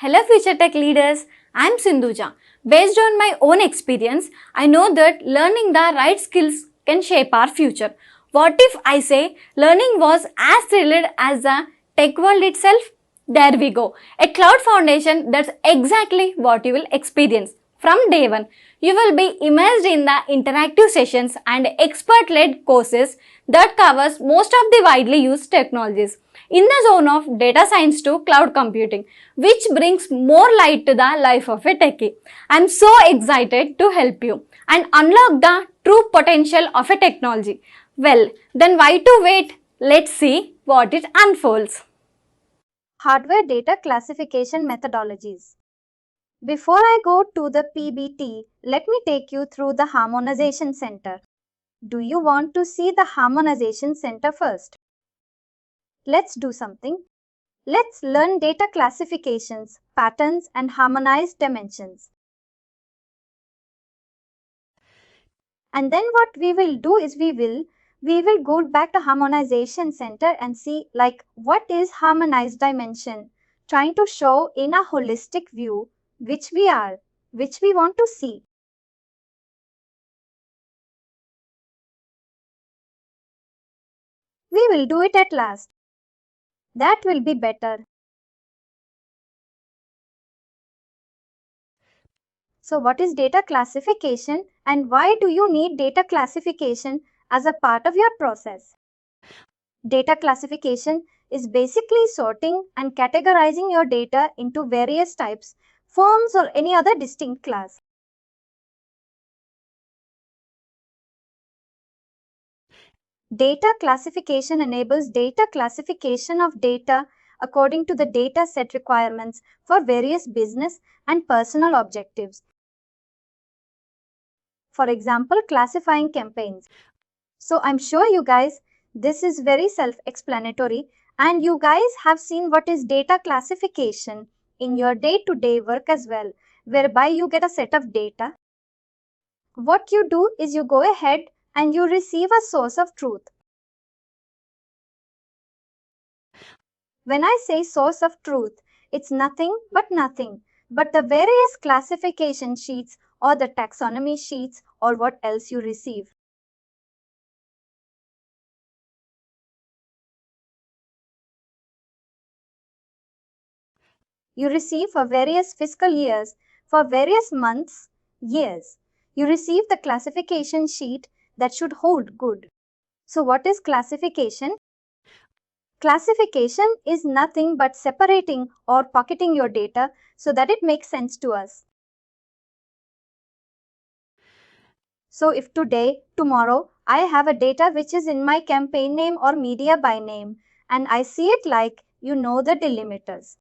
Hello future tech leaders, I am Sindhuja. Based on my own experience, I know that learning the right skills can shape our future. What if I say learning was as thrilled as the tech world itself? There we go. A cloud foundation, that's exactly what you will experience. From day one, you will be immersed in the interactive sessions and expert-led courses that covers most of the widely used technologies in the zone of data science to cloud computing, which brings more light to the life of a techie. I'm so excited to help you and unlock the true potential of a technology. Well, then why to wait? Let's see what it unfolds. Hardware data classification methodologies. Before I go to the PBT, let me take you through the Harmonization Center. Do you want to see the Harmonization Center first? Let's do something. Let's learn data classifications, patterns, and harmonized dimensions. And then what we will do is we will go back to Harmonization Center and see what is harmonized dimension, trying to show in a holistic view which we want to see. We will do it at last. That will be better. So what is data classification and why do you need data classification as a part of your process? Data classification is basically sorting and categorizing your data into various types, forms, or any other distinct class. Data classification enables data classification of data according to the data set requirements for various business and personal objectives. For example, classifying campaigns. So I'm sure you guys, this is very self-explanatory and you guys have seen what is data classification in your day-to-day work as well, whereby you get a set of data. What you do is you go ahead and you receive a source of truth. When I say source of truth, it's nothing but the various classification sheets or the taxonomy sheets or what else you receive. You receive for various fiscal years, for various months, years. You receive the classification sheet that should hold good. So what is classification? Classification is nothing but separating or pocketing your data so that it makes sense to us. So if today, tomorrow, I have a data which is in my campaign name or media by name and I see it like you know the delimiters.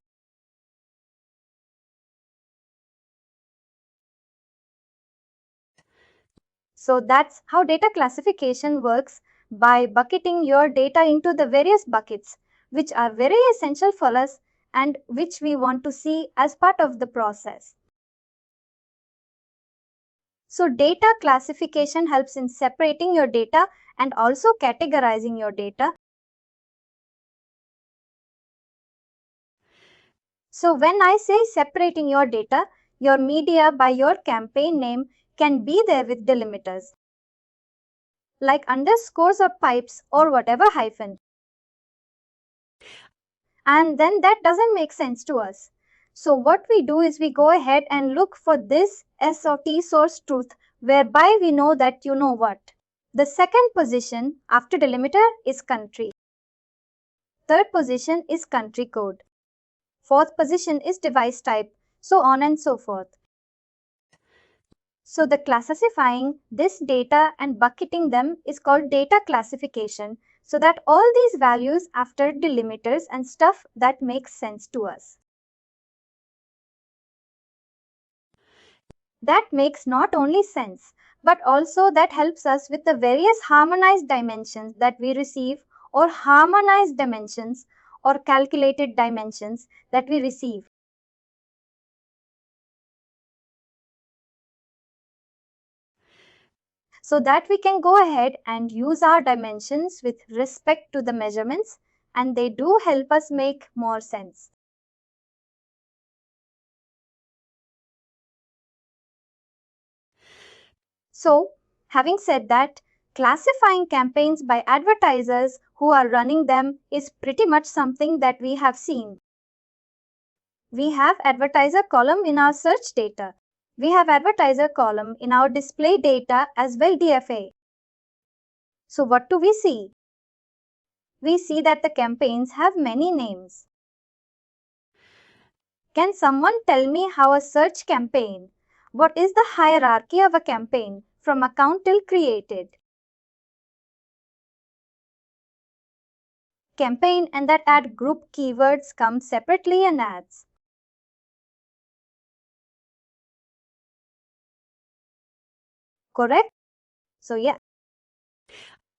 So that's how data classification works, by bucketing your data into the various buckets which are very essential for us and which we want to see as part of the process. So data classification helps in separating your data and also categorizing your data. So when I say separating your data, your media by your campaign name can be there with delimiters, like underscores or pipes or whatever hyphen. And then that doesn't make sense to us. So what we do is we go ahead and look for this S or T source truth, whereby we know that you know what. The second position after delimiter is country. Third position is country code. Fourth position is device type, so on and so forth. So the classifying this data and bucketing them is called data classification, so that all these values after delimiters and stuff that makes sense to us. That makes not only sense, but also that helps us with the various harmonized dimensions that we receive, or harmonized dimensions or calculated dimensions that we receive. So that we can go ahead and use our dimensions with respect to the measurements, and they do help us make more sense. So, having said that, classifying campaigns by advertisers who are running them is pretty much something that we have seen. We have advertiser column in our search data. We have advertiser column in our display data as well DFA. So what do we see? We see that the campaigns have many names. Can someone tell me how a search campaign? What is the hierarchy of a campaign from account till created? Campaign and that ad group keywords come separately in ads. Correct? So yeah.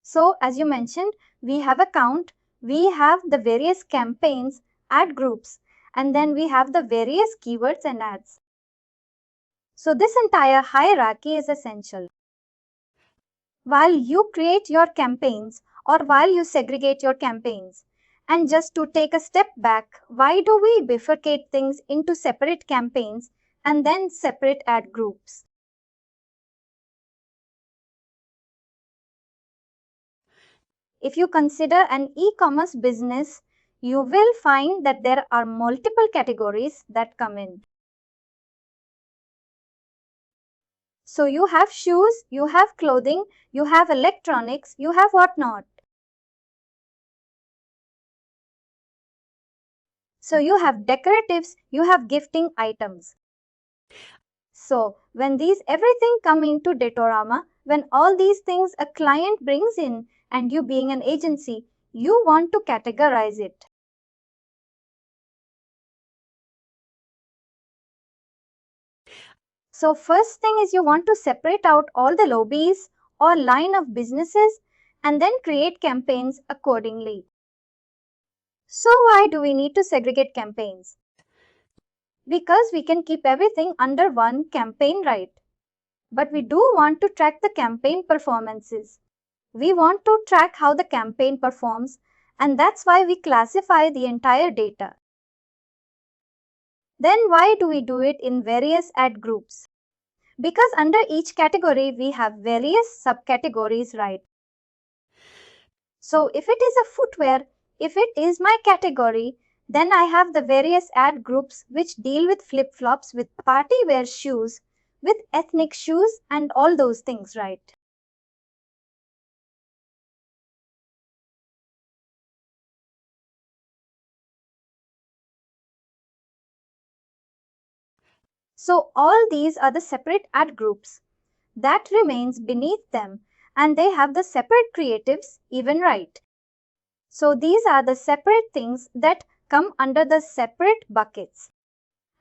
So as you mentioned, we have a count, we have the various campaigns, ad groups, and then we have the various keywords and ads. So this entire hierarchy is essential. While you create your campaigns or while you segregate your campaigns, and just to take a step back, why do we bifurcate things into separate campaigns and then separate ad groups? If you consider an e-commerce business, you will find that there are multiple categories that come in. So you have shoes, you have clothing, you have electronics, you have whatnot. So you have decoratives, you have gifting items. So when these everything come into Datorama, when all these things a client brings in and you being an agency, you want to categorize it. So first thing is you want to separate out all the lobbies or line of businesses and then create campaigns accordingly. So why do we need to segregate campaigns? Because we can keep everything under one campaign, right? But we do want to track the campaign performances. We want to track how the campaign performs, and that's why we classify the entire data. Then why do we do it in various ad groups? Because under each category we have various subcategories, right? So if it is a footwear, if it is my category, then I have the various ad groups which deal with flip-flops, with party wear shoes, with ethnic shoes and all those things, right? So all these are the separate ad groups. That remains beneath them and they have the separate creatives even, right? So these are the separate things that come under the separate buckets.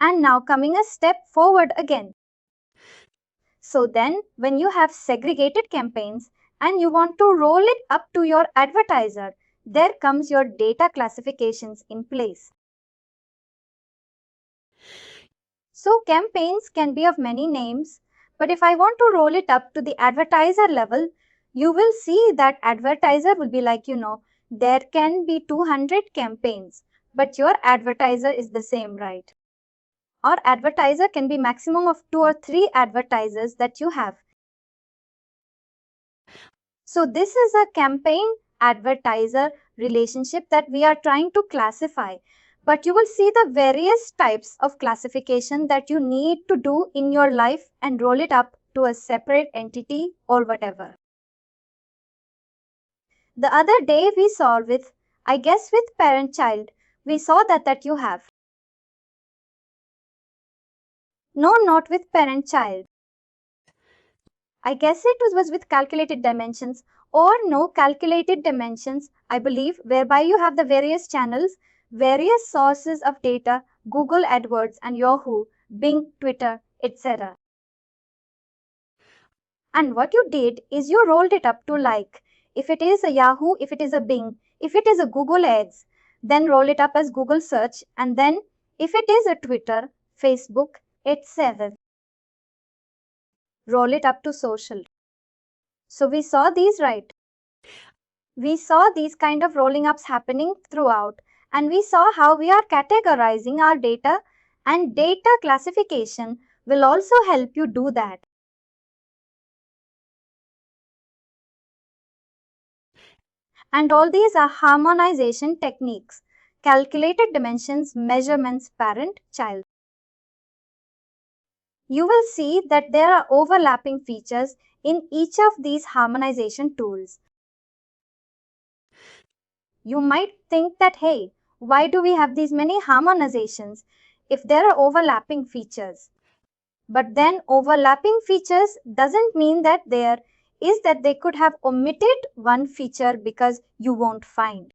And now coming a step forward again. So then when you have segregated campaigns and you want to roll it up to your advertiser, there comes your data classifications in place. So campaigns can be of many names, but if I want to roll it up to the advertiser level, you will see that advertiser will be like, there can be 200 campaigns, but your advertiser is the same, right? Or advertiser can be maximum of 2 or 3 advertisers that you have. So this is a campaign advertiser relationship that we are trying to classify. But you will see the various types of classification that you need to do in your life and roll it up to a separate entity or whatever. The other day we saw with parent-child, we saw that you have. No, not with parent-child. I guess it was with calculated dimensions or no calculated dimensions, I believe, whereby you have the various channels, various sources of data, Google AdWords and Yahoo, Bing, Twitter, etc. And what you did is you rolled it up to like, if it is a Yahoo, if it is a Bing, if it is a Google Ads, then roll it up as Google search, and then if it is a Twitter, Facebook, etc. roll it up to social. So we saw these, right? We saw these kind of rolling ups happening throughout, and we saw how we are categorizing our data, and data classification will also help you do that. And all these are harmonization techniques. Calculated dimensions, measurements, parent, child. You will see that there are overlapping features in each of these harmonization tools. You might think that, hey, why do we have these many harmonizations if there are overlapping features? But then overlapping features doesn't mean that they could have omitted one feature because you won't find.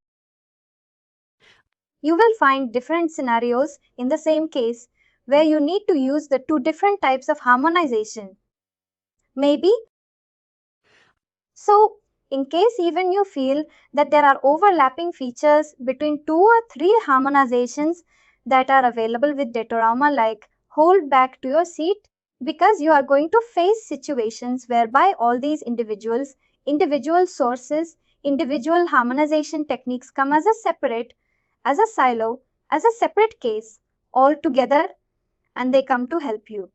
You will find different scenarios in the same case where you need to use the two different types of harmonization. Maybe. So, in case even you feel that there are overlapping features between 2 or 3 harmonizations that are available with Datorama, like hold back to your seat, because you are going to face situations whereby all these individual sources, individual harmonization techniques come as a separate, as a silo, as a separate case all together, and they come to help you.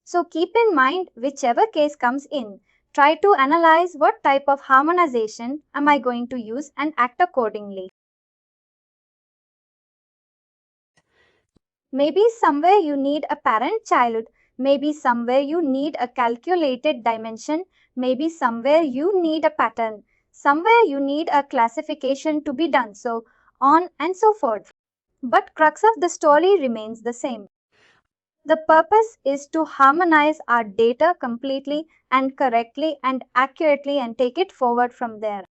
So keep in mind, whichever case comes in, try to analyze what type of harmonization am I going to use and act accordingly. Maybe somewhere you need a parent-child, maybe somewhere you need a calculated dimension, maybe somewhere you need a pattern, somewhere you need a classification to be done, so on and so forth. But crux of the story remains the same. The purpose is to harmonize our data completely and correctly and accurately and take it forward from there.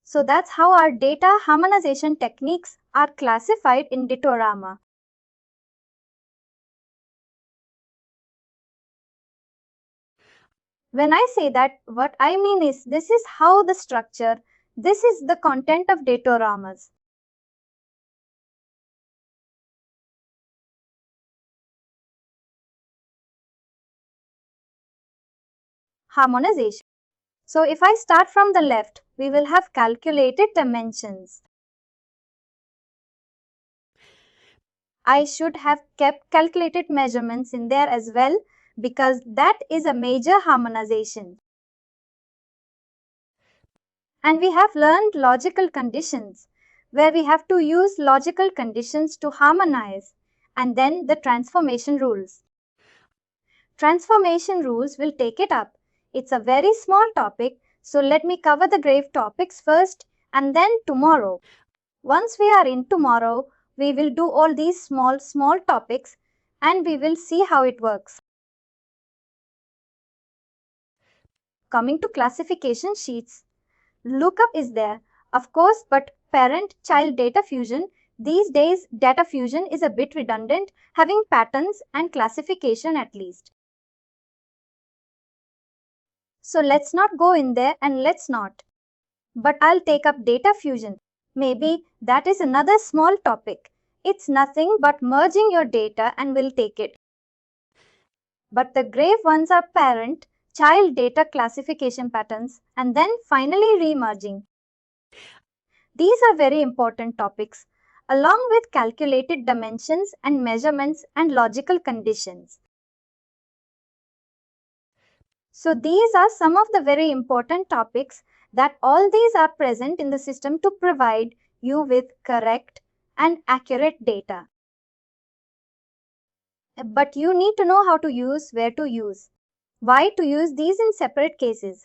So that's how our data harmonization techniques are classified in Datorama. When I say that, what I mean is this is how the structure, this is the content of Datoramas. Harmonization. So if I start from the left, we will have calculated dimensions. I should have kept calculated measurements in there as well, because that is a major harmonization. And we have learned logical conditions, where we have to use logical conditions to harmonize, and then the transformation rules. Transformation rules will take it up. It's a very small topic, so let me cover the grave topics first, and then tomorrow. Once we are in tomorrow, we will do all these small topics, and we will see how it works. Coming to classification sheets. Lookup is there, of course, but parent-child data fusion, these days data fusion is a bit redundant, having patterns and classification at least. So let's not go in there and let's not. But I'll take up data fusion. Maybe that is another small topic. It's nothing but merging your data and we'll take it. But the grave ones are parent-child data classification patterns and then finally remerging. These are very important topics, along with calculated dimensions and measurements and logical conditions. So these are some of the very important topics that all these are present in the system to provide you with correct and accurate data. But you need to know how to use, where to use, why to use these in separate cases.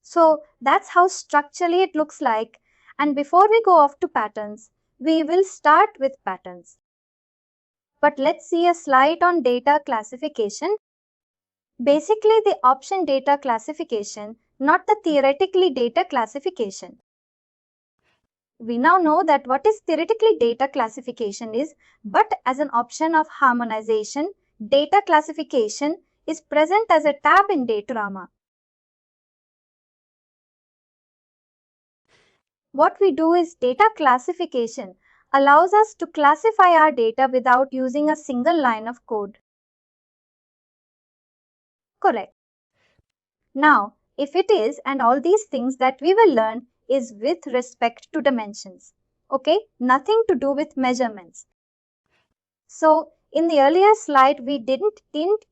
So that's how structurally it looks like. And before we go off to patterns, we will start with patterns. But let's see a slide on data classification. Basically the option data classification, not the theoretically data classification. We now know that what is theoretically data classification is, but as an option of harmonization, data classification is present as a tab in Datorama. What we do is data classification allows us to classify our data without using a single line of code. Correct. Now, if it is, and all these things that we will learn is with respect to dimensions. Okay, nothing to do with measurements. So in the earlier slide, we didn't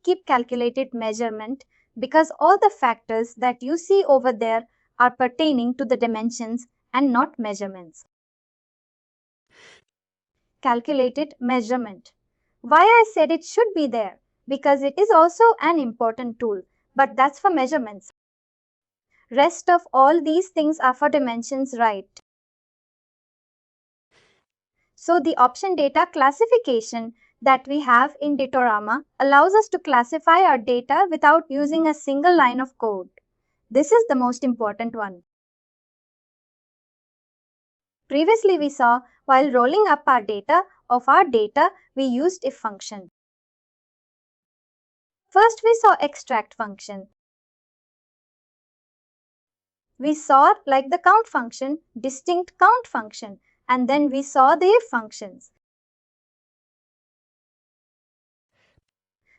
keep calculated measurement because all the factors that you see over there are pertaining to the dimensions and not measurements. Calculated measurement. Why I said it should be there? Because it is also an important tool, but that's for measurements. Rest of all these things are for dimensions, right? So the option data classification that we have in Datorama allows us to classify our data without using a single line of code. This is the most important one. Previously we saw while rolling up our data we used if function. First we saw extract function. We saw like the count function, distinct count function, and then we saw the if functions.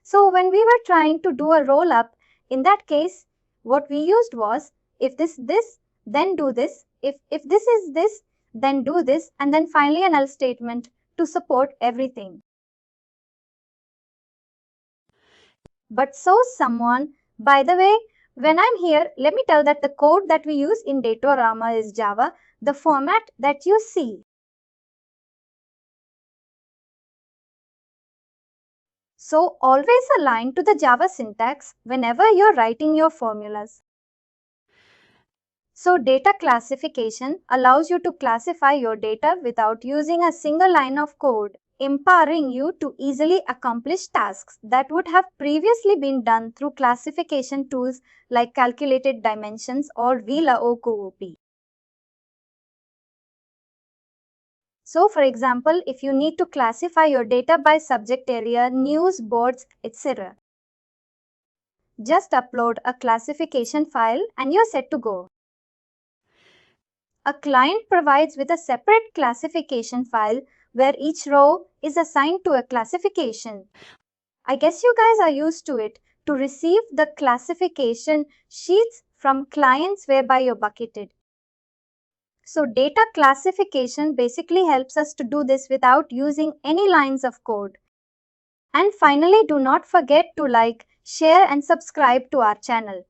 So when we were trying to do a roll up, in that case, what we used was if this, then do this. If this is this, then do this, and then finally an else statement to support everything. But so someone, by the way, when I'm here, let me tell that the code that we use in Datorama is Java, the format that you see. So always align to the Java syntax whenever you're writing your formulas. So data classification allows you to classify your data without using a single line of code, empowering you to easily accomplish tasks that would have previously been done through classification tools like calculated dimensions or VLA or CoOP. So for example, if you need to classify your data by subject area, news, boards, etc., just upload a classification file and you're set to go. A client provides with a separate classification file where each row is assigned to a classification. I guess you guys are used to it, to receive the classification sheets from clients whereby you're bucketed. So data classification basically helps us to do this without using any lines of code. And finally, do not forget to like, share and subscribe to our channel.